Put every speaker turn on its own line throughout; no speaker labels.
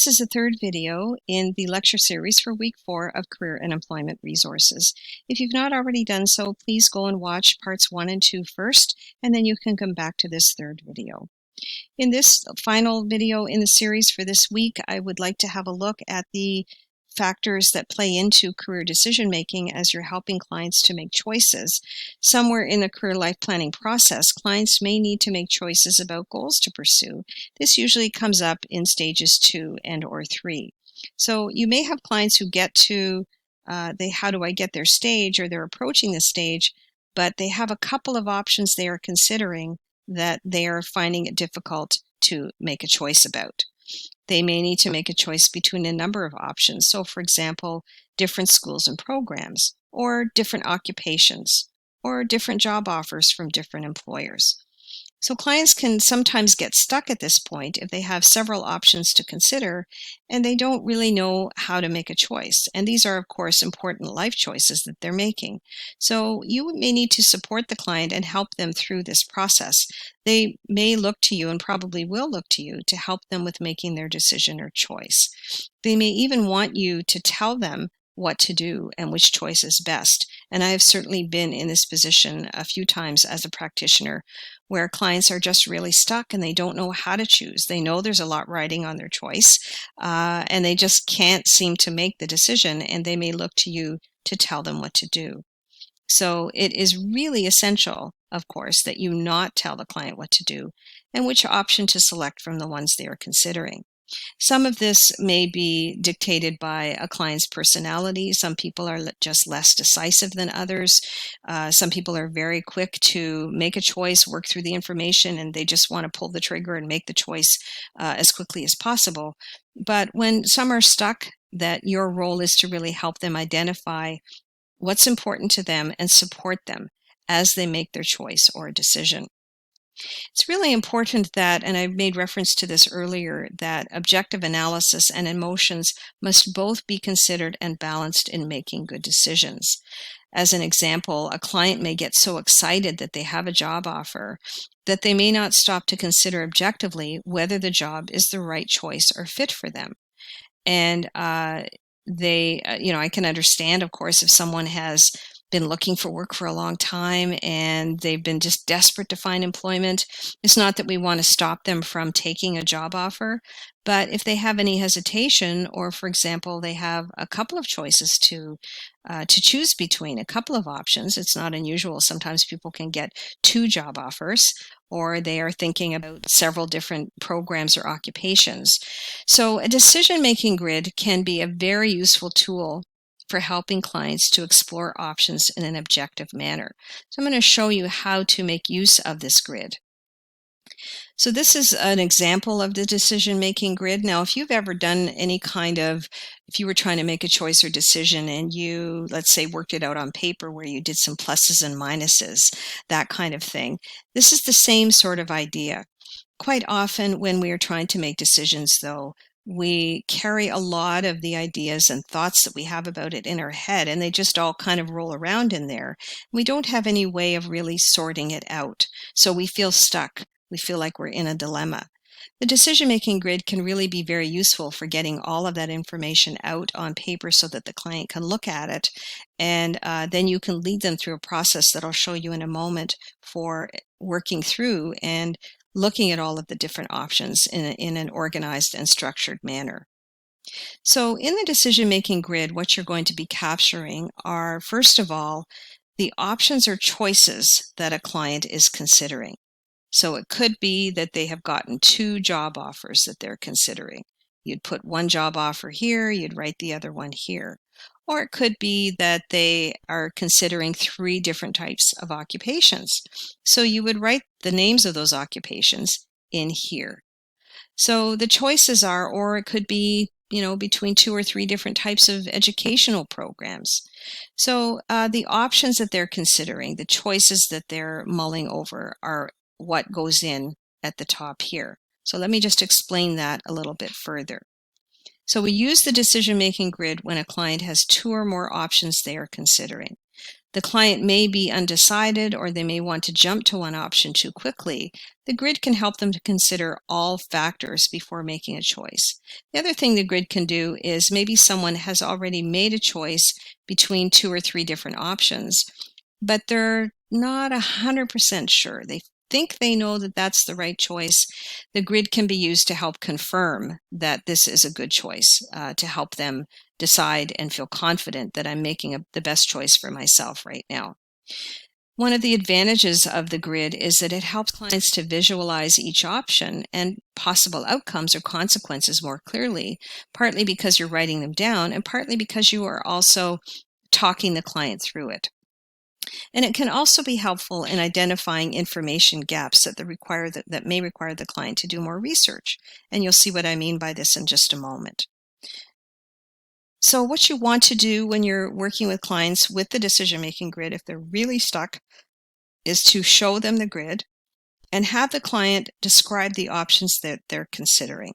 This is the third video in the lecture series for week 4 of Career and Employment Resources. If you've not already done so, please go and watch parts 1 and 2 first, and then you can come back to this third video. In this final video in the series for this week, I would like to have a look at the factors that play into career decision making as you're helping clients to make choices. Somewhere in the career life planning process, clients may need to make choices about goals to pursue. This usually comes up in stages 2 and or 3. So you may have clients who get to how do I get their stage, or they're approaching the stage, but they have a couple of options they are considering that they are finding it difficult to make a choice about. They may need to make a choice between a number of options. So, for example, different schools and programs, or different occupations, or different job offers from different employers. So clients can sometimes get stuck at this point if they have several options to consider and they don't really know how to make a choice. And these are, of course, important life choices that they're making. So you may need to support the client and help them through this process. They may look to you, and probably will look to you, to help them with making their decision or choice. They may even want you to tell them what to do and which choice is best. And I have certainly been in this position a few times as a practitioner, where clients are just really stuck and they don't know how to choose. They know there's a lot riding on their choice, and they just can't seem to make the decision, and they may look to you to tell them what to do. So it is really essential, of course, that you not tell the client what to do and which option to select from the ones they are considering. Some of this may be dictated by a client's personality. Some people are just less decisive than others. Some people are very quick to make a choice, work through the information, and they just want to pull the trigger and make the choice as quickly as possible. But when some are stuck, that your role is to really help them identify what's important to them and support them as they make their choice or decision. It's really important that, and I made reference to this earlier, that objective analysis and emotions must both be considered and balanced in making good decisions. As an example, a client may get so excited that they have a job offer that they may not stop to consider objectively whether the job is the right choice or fit for them. And I can understand, of course, if someone has been looking for work for a long time and they've been just desperate to find employment. It's not that we want to stop them from taking a job offer, but if they have any hesitation, or for example, they have a couple of choices to choose between, a couple of options, it's not unusual. Sometimes people can get 2 job offers, or they are thinking about several different programs or occupations. So a decision-making grid can be a very useful tool for helping clients to explore options in an objective manner. So I'm going to show you how to make use of this grid. So this is an example of the decision-making grid. Now, if you've ever done if you were trying to make a choice or decision and you, let's say, worked it out on paper where you did some pluses and minuses, that kind of thing, this is the same sort of idea. Quite often when we are trying to make decisions, though, we carry a lot of the ideas and thoughts that we have about it in our head, and they just all kind of roll around in there. We don't have any way of really sorting it out, so we feel stuck. We feel like we're in a dilemma. The decision-making grid can really be very useful for getting all of that information out on paper so that the client can look at it, and then you can lead them through a process that I'll show you in a moment for working through and looking at all of the different options in an organized and structured manner. So in the decision-making grid, what you're going to be capturing are, first of all, the options or choices that a client is considering. So it could be that they have gotten 2 job offers that they're considering. You'd put one job offer here, you'd write the other one here. Or it could be that they are considering 3 different types of occupations. So you would write the names of those occupations in here. So the choices are, or it could be, between 2 or 3 different types of educational programs. So the options that they're considering, the choices that they're mulling over, are what goes in at the top here. So let me just explain that a little bit further. So we use the decision-making grid when a client has 2 or more options they are considering. the client may be undecided or they may want to jump to one option too quickly, the grid can help them to consider all factors before making a choice. The other thing the grid can do is maybe someone has already made a choice between 2 or 3 different options, but they're not 100% sure. They think they know that that's the right choice. The grid can be used to help confirm that this is a good choice, to help them decide and feel confident that I'm making the best choice for myself right now. One of the advantages of the grid is that it helps clients to visualize each option and possible outcomes or consequences more clearly, partly because you're writing them down and partly because you are also talking the client through it. And it can also be helpful in identifying information gaps that may require the client to do more research. And you'll see what I mean by this in just a moment. So what you want to do when you're working with clients with the decision-making grid, if they're really stuck, is to show them the grid and have the client describe the options that they're considering.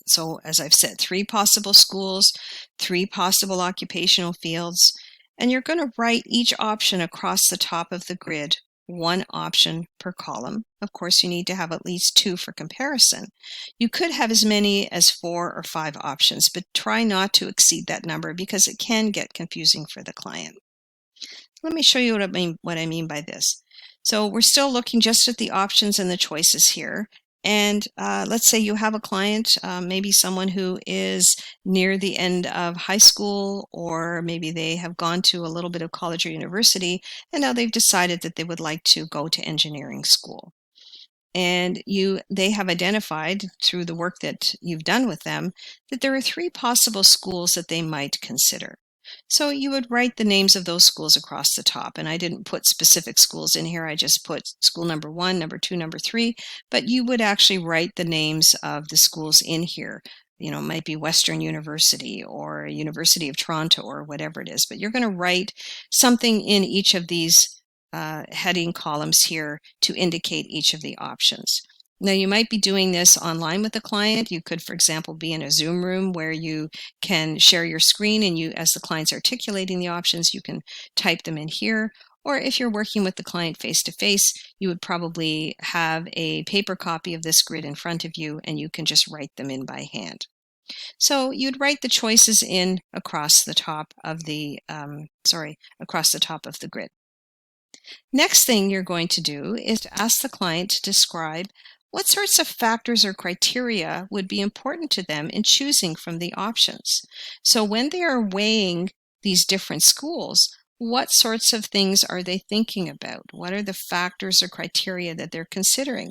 So as I've said, 3 possible schools, 3 possible occupational fields, and you're going to write each option across the top of the grid, 1 option per column. Of course, you need to have at least 2 for comparison. You could have as many as 4 or 5 options, but try not to exceed that number because it can get confusing for the client. Let me show you what I mean by this. So we're still looking just at the options and the choices here. And let's say you have a client, maybe someone who is near the end of high school, or maybe they have gone to a little bit of college or university, and now they've decided that they would like to go to engineering school. And they have identified through the work that you've done with them that there are 3 possible schools that they might consider. So you would write the names of those schools across the top. And I didn't put specific schools in here. I just put school number 1, number 2, number 3. But you would actually write the names of the schools in here. You know, it might be Western University or University of Toronto or whatever it is. But you're going to write something in each of these heading columns here to indicate each of the options. Now, you might be doing this online with a client. You could, for example, be in a Zoom room where you can share your screen and as the client's articulating the options, you can type them in here. Or if you're working with the client face-to-face, you would probably have a paper copy of this grid in front of you and you can just write them in by hand. So you'd write the choices in across the top of the grid. Next thing you're going to do is to ask the client to describe what sorts of factors or criteria would be important to them in choosing from the options. So when they are weighing these different schools, what sorts of things are they thinking about? What are the factors or criteria that they're considering?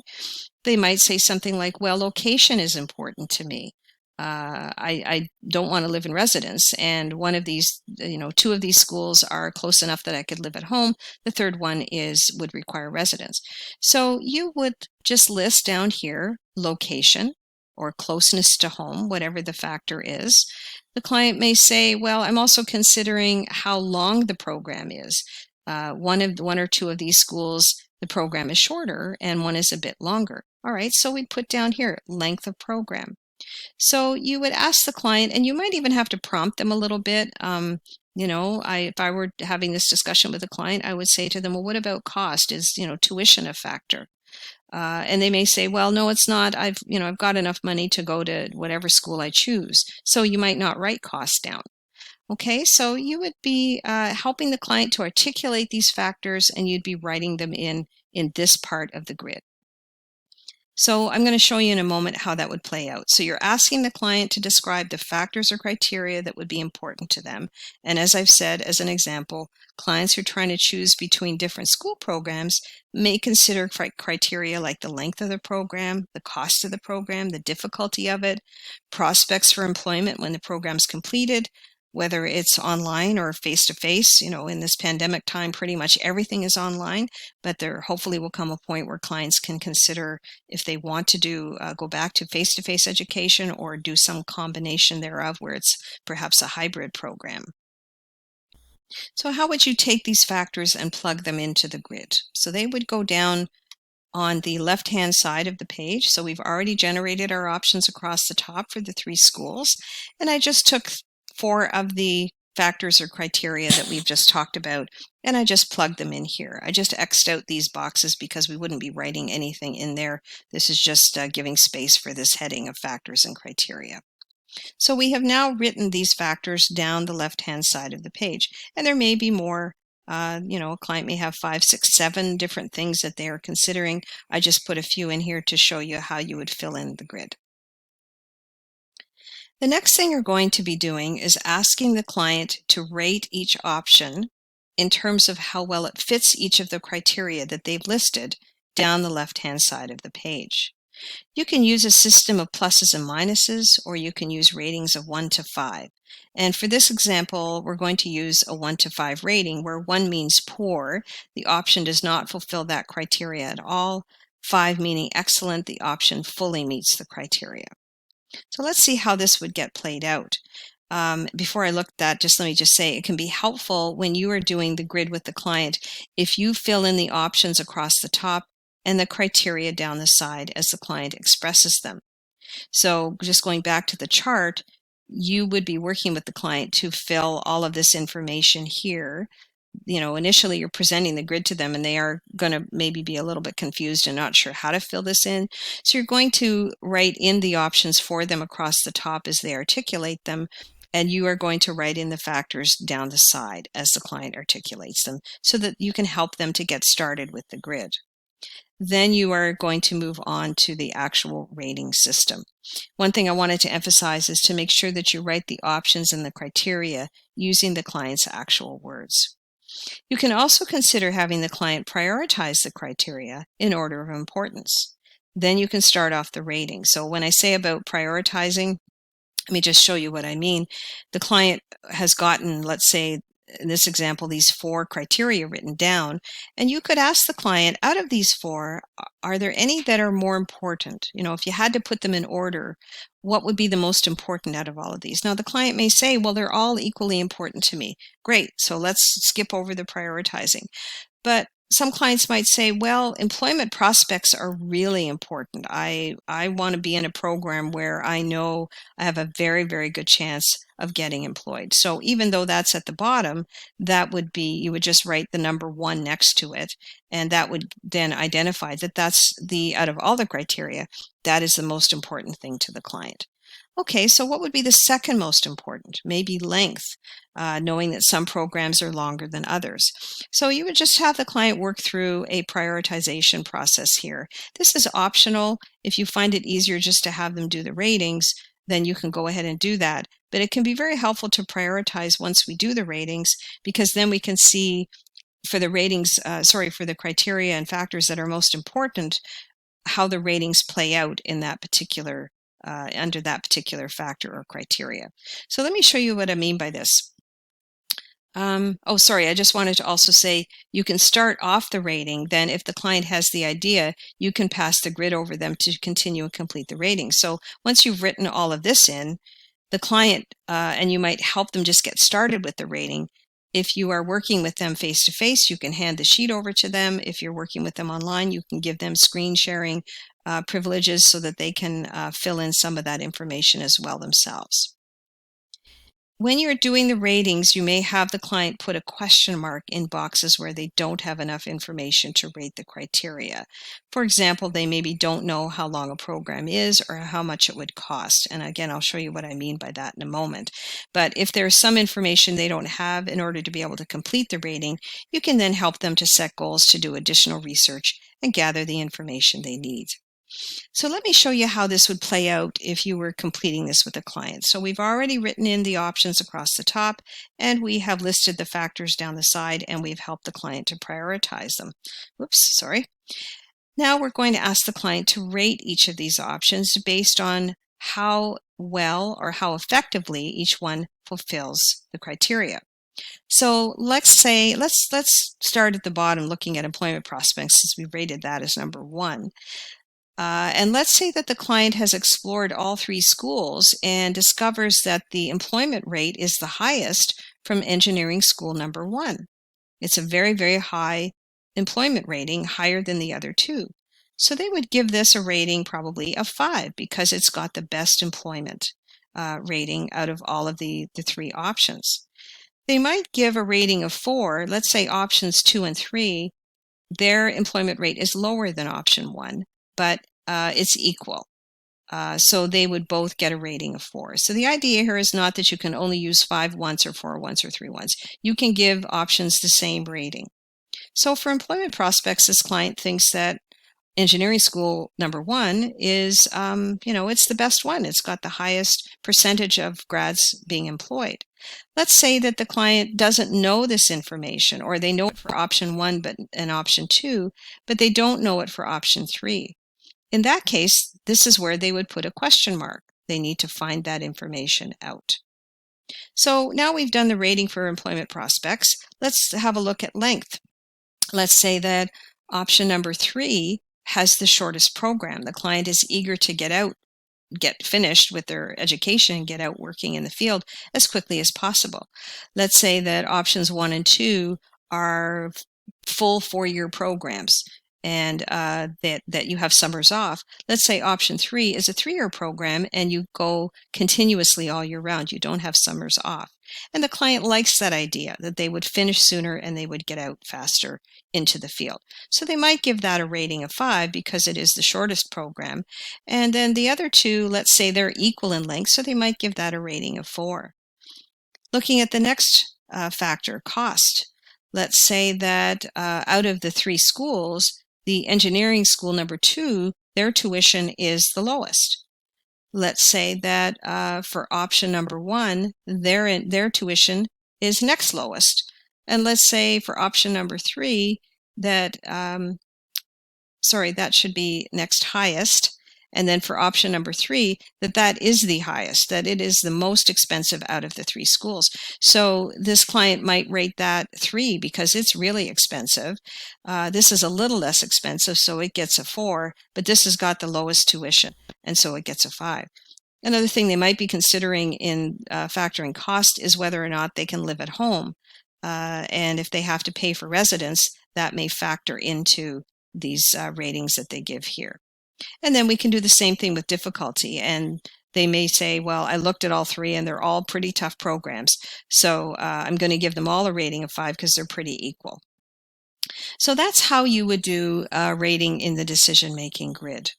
They might say something like, well, location is important to me. I don't want to live in residence, and one of these, 2 of these schools are close enough that I could live at home. The third one would require residence. So you would just list down here location or closeness to home, whatever the factor is. The client may say, well, I'm also considering how long the program is. One or 2 of these schools, the program is shorter, and one is a bit longer. All right, so we put down here length of program. So you would ask the client, and you might even have to prompt them a little bit. If I were having this discussion with a client, I would say to them, well, what about cost? Is, tuition a factor? And they may say, well, no, it's not. I've got enough money to go to whatever school I choose. So you might not write cost down. Okay, so you would be helping the client to articulate these factors, and you'd be writing them in this part of the grid. So I'm going to show you in a moment how that would play out. So you're asking the client to describe the factors or criteria that would be important to them. And as I've said, as an example, clients who are trying to choose between different school programs may consider criteria like the length of the program, the cost of the program, the difficulty of it, prospects for employment when the program's completed, whether it's online or face-to-face. In this pandemic time, pretty much everything is online, but there hopefully will come a point where clients can consider if they want to go back to face-to-face education or do some combination thereof where it's perhaps a hybrid program. So how would you take these factors and plug them into the grid? So they would go down on the left-hand side of the page. So we've already generated our options across the top for the 3 schools, and I just took 4 of the factors or criteria that we've just talked about, and I just plugged them in here. I just X'd out these boxes because we wouldn't be writing anything in there. This is just giving space for this heading of factors and criteria. So we have now written these factors down the left-hand side of the page, and there may be more. A client may have 5, 6, 7 different things that they are considering. I just put a few in here to show you how you would fill in the grid. The next thing you're going to be doing is asking the client to rate each option in terms of how well it fits each of the criteria that they've listed down the left-hand side of the page. You can use a system of pluses and minuses, or you can use ratings of 1 to 5. And for this example, we're going to use a 1 to 5 rating, where 1 means poor, the option does not fulfill that criteria at all. 5 meaning excellent, the option fully meets the criteria. So let's see how this would get played out. Before I look at that, let me say it can be helpful when you are doing the grid with the client if you fill in the options across the top and the criteria down the side as the client expresses them. So just going back to the chart, you would be working with the client to fill all of this information here. Initially you're presenting the grid to them and they are going to maybe be a little bit confused and not sure how to fill this in. So you're going to write in the options for them across the top as they articulate them, and you are going to write in the factors down the side as the client articulates them so that you can help them to get started with the grid. Then you are going to move on to the actual rating system. One thing I wanted to emphasize is to make sure that you write the options and the criteria using the client's actual words. You can also consider having the client prioritize the criteria in order of importance. Then you can start off the rating. So when I say about prioritizing, let me just show you what I mean. The client has gotten, let's say, in this example, these 4 criteria written down, and you could ask the client, out of these 4, are there any that are more important? If you had to put them in order, what would be the most important out of all of these? Now, the client may say, well, they're all equally important to me. Great, so let's skip over the prioritizing. But some clients might say, well, employment prospects are really important. I want to be in a program where I know I have a very, very good chance of getting employed. So even though that's at the bottom, that would be, you would just write the number 1 next to it, and that would then identify that that's out of all the criteria, that is the most important thing to the client. Okay, so what would be the second most important? Maybe length, knowing that some programs are longer than others. So you would just have the client work through a prioritization process here. This is optional. If you find it easier just to have them do the ratings, then you can go ahead and do that. But it can be very helpful to prioritize once we do the ratings, because then we can see for the ratings, for the criteria and factors that are most important, how the ratings play out in that particular under that particular factor or criteria. So let me show you what I mean by this. I just wanted to also say you can start off the rating. Then if the client has the idea, you can pass the grid over them to continue and complete the rating. So once you've written all of this in, the client, and you might help them just get started with the rating. If you are working with them face-to-face, you can hand the sheet over to them. If you're working with them online, you can give them screen sharing privileges so that they can fill in some of that information as well themselves. When you're doing the ratings, you may have the client put a question mark in boxes where they don't have enough information to rate the criteria. For example, they maybe don't know how long a program is or how much it would cost. And again, I'll show you what I mean by that in a moment. But if there's some information they don't have in order to be able to complete the rating, you can then help them to set goals to do additional research and gather the information they need. So let me show you how this would play out if you were completing this with a client. So we've already written in the options across the top, and we have listed the factors down the side, and we've helped the client to prioritize them. Whoops, sorry. Now we're going to ask the client to rate each of these options based on how well or how effectively each one fulfills the criteria. So let's start at the bottom looking at employment prospects, since we rated that as number 1. And let's say that the client has explored all 3 schools and discovers that the employment rate is the highest from engineering school number 1. It's a very, very high employment rating, higher than the other 2. So they would give this a rating probably of 5 because it's got the best employment rating out of all of the 3 options. They might give a rating of 4. Let's say options 2 and 3, their employment rate is lower than option 1, but it's equal. So they would both get a rating of 4. So the idea here is not that you can only use 5 once or 4 once or 3 once. You can give options the same rating. So for employment prospects, this client thinks that engineering school number 1 is, it's the best one. It's got the highest percentage of grads being employed. Let's say that the client doesn't know this information, or they know it for option 1 and option 2, but they don't know it for option 3. In that case, this is where they would put a question mark. They need to find that information out. So now we've done the rating for employment prospects. Let's have a look at length. Let's say that option number 3 has the shortest program. The client is eager to get finished with their education and get out working in the field as quickly as possible. Let's say that options 1 and 2 are full 4-year programs, and that you have summers off. Let's say option 3 is a 3-year program and you go continuously all year round. You don't have summers off. And the client likes that idea, that they would finish sooner and they would get out faster into the field. So they might give that a rating of 5 because it is the shortest program. And then the other two, let's say they're equal in length, so they might give that a rating of 4. Looking at the next factor, cost. Let's say that out of the 3 schools, the engineering school number 2, their tuition is the lowest. Let's say that for option number 1, their tuition is next lowest. And let's say for option number 3 that, that should be next highest. And then for option number 3, that is the highest, that it is the most expensive out of the 3 schools. So this client might rate that 3 because it's really expensive. This is a little less expensive, so it gets a 4, but this has got the lowest tuition, and so it gets a 5. Another thing they might be considering in factoring cost is whether or not they can live at home. And if they have to pay for residence, that may factor into these ratings that they give here. And then we can do the same thing with difficulty. And they may say, well, I looked at all 3 and they're all pretty tough programs. So I'm going to give them all a rating of 5 because they're pretty equal. So that's how you would do rating in the decision-making grid.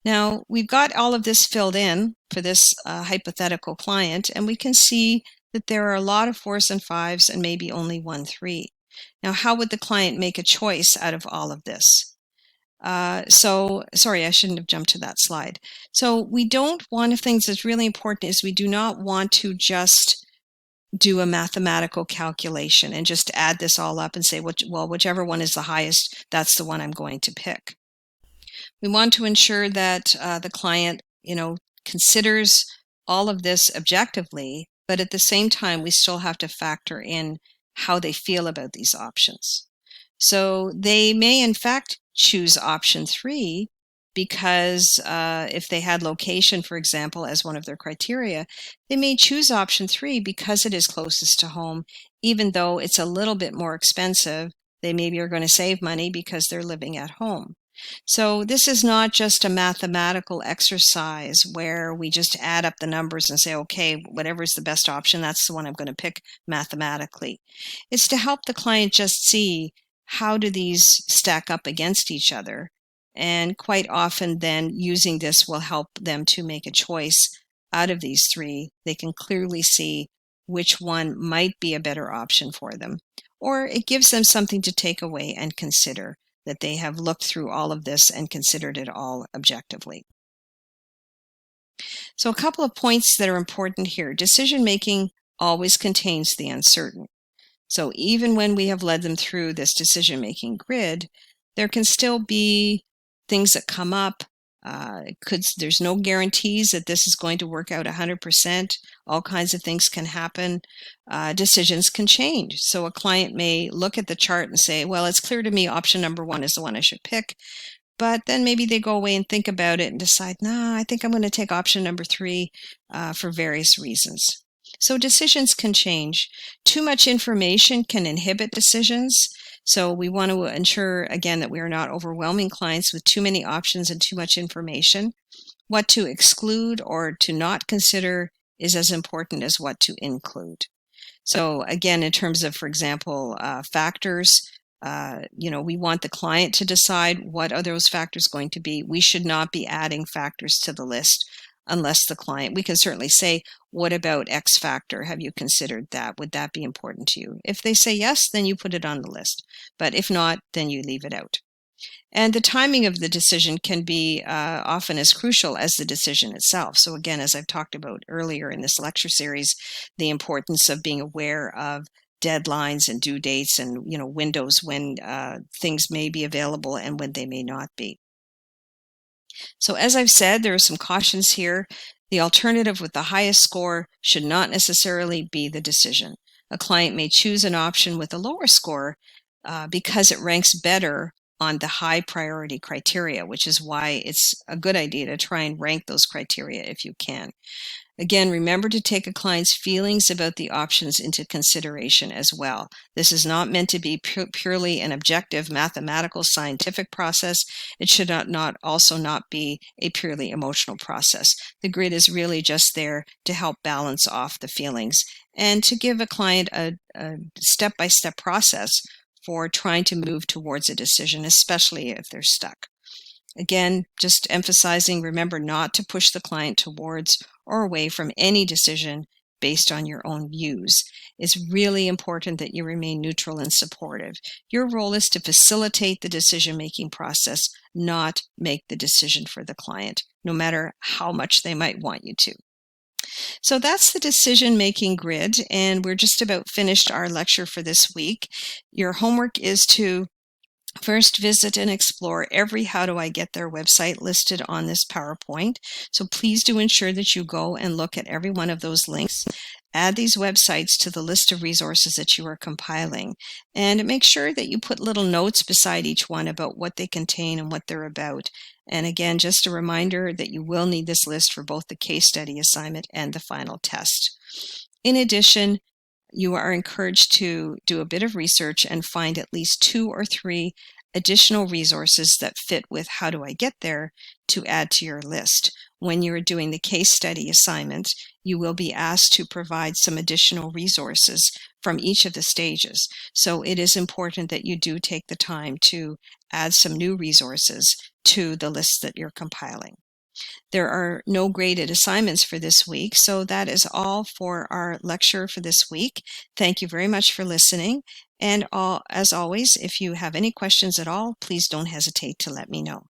Now, we've got all of this filled in for this hypothetical client, and we can see that there are a lot of 4s and 5s and maybe only 1 3. Now, how would the client make a choice out of all of this? Sorry, I shouldn't have jumped to that slide. So one of the things that's really important is we do not want to just do a mathematical calculation and just add this all up and say, well, whichever one is the highest, that's the one I'm going to pick. We want to ensure that the client, considers all of this objectively, but at the same time, we still have to factor in how they feel about these options. So they may, in fact, choose option 3 because if they had location, for example, as one of their criteria, they may choose option 3 because it is closest to home, even though it's a little bit more expensive. They maybe are going to save money because they're living at home. So this is not just a mathematical exercise where we just add up the numbers and say, okay, whatever is the best option, that's the one I'm going to pick mathematically. It's to help the client just see how do these stack up against each other. And quite often then using this will help them to make a choice out of these 3. They can clearly see which one might be a better option for them. Or it gives them something to take away and consider, that they have looked through all of this and considered it all objectively. So a couple of points that are important here. Decision-making always contains the uncertain. So even when we have led them through this decision-making grid, there can still be things that come up. There's no guarantees that this is going to work out 100%. All kinds of things can happen. Decisions can change. So a client may look at the chart and say, well, it's clear to me option number 1 is the one I should pick. But then maybe they go away and think about it and decide, no, I think I'm going to take option number 3 for various reasons. So decisions can change. Too much information can inhibit decisions. So we want to ensure, again, that we are not overwhelming clients with too many options and too much information. What to exclude or to not consider is as important as what to include. So again, in terms of, for example, factors, we want the client to decide what are those factors going to be. We should not be adding factors to the list unless the client, we can certainly say, what about X factor? Have you considered that? Would that be important to you? If they say yes, then you put it on the list. But if not, then you leave it out. And the timing of the decision can be often as crucial as the decision itself. So again, as I've talked about earlier in this lecture series, the importance of being aware of deadlines and due dates and windows when things may be available and when they may not be. So as I've said, there are some cautions here. The alternative with the highest score should not necessarily be the decision. A client may choose an option with a lower score because it ranks better on the high priority criteria, which is why it's a good idea to try and rank those criteria if you can. Again, remember to take a client's feelings about the options into consideration as well. This is not meant to be purely an objective mathematical scientific process. It should also not be a purely emotional process. The grid is really just there to help balance off the feelings and to give a client a step-by-step process for trying to move towards a decision, especially if they're stuck. Again, just emphasizing, remember not to push the client towards or away from any decision based on your own views. It's really important that you remain neutral and supportive. Your role is to facilitate the decision-making process, not make the decision for the client, no matter how much they might want you to. So that's the decision-making grid, and we're just about finished our lecture for this week. Your homework is to first visit and explore every How Do I Get There website listed on this PowerPoint. So please do ensure that you go and look at every one of those links. Add these websites to the list of resources that you are compiling, and make sure that you put little notes beside each one about what they contain and what they're about. And again, just a reminder that you will need this list for both the case study assignment and the final test. In addition, you are encouraged to do a bit of research and find at least 2 or 3 additional resources that fit with How Do I Get There to add to your list. When you're doing the case study assignment, you will be asked to provide some additional resources from each of the stages. So it is important that you do take the time to add some new resources to the list that you're compiling. There are no graded assignments for this week, so that is all for our lecture for this week. Thank you very much for listening, and as always, if you have any questions at all, please don't hesitate to let me know.